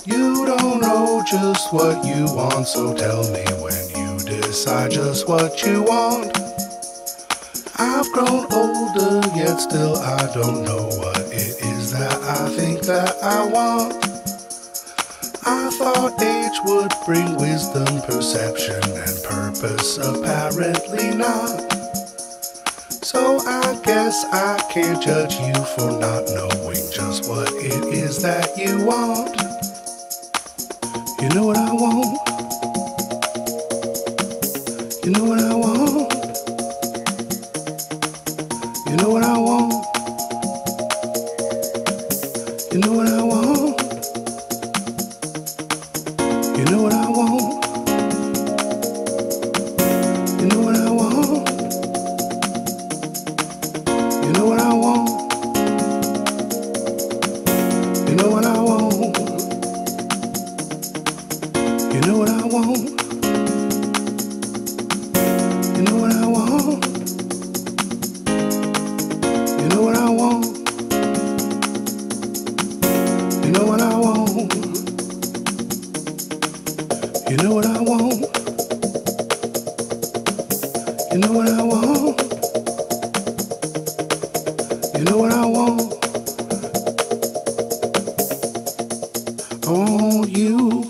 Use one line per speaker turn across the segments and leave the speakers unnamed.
You don't know just what you want, so tell me when you decide just what you want. I've grown older, yet still I don't know what it is that I think that I want. I thought age would bring wisdom, perception, and purpose, apparently not. So I guess I can't judge you for not knowing just what it is that you want. You know what I want? You know what I want? You know what I want? You know what I want? You know what I want? You know what I want? You know what I want? You know what I want? You know what I want? You know what I want? You know what I want? You know what I want? You know what I want? You know what I want? You know what I want? I want you.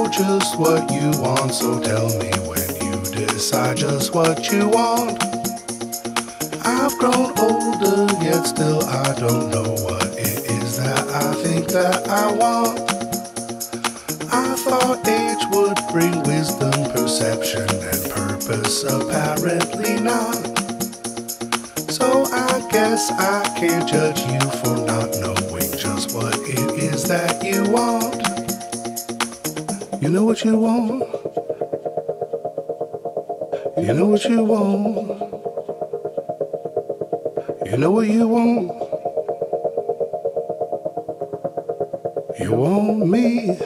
Just what you want, so tell me when you decide just what you want. I've grown older, yet still I don't know what it is that I think that I want. I thought age would bring wisdom, perception, and purpose, apparently not. So I guess I can't judge you for not knowing just what it is that you want. You know what you want? You know what you want? You know what you want? You want me?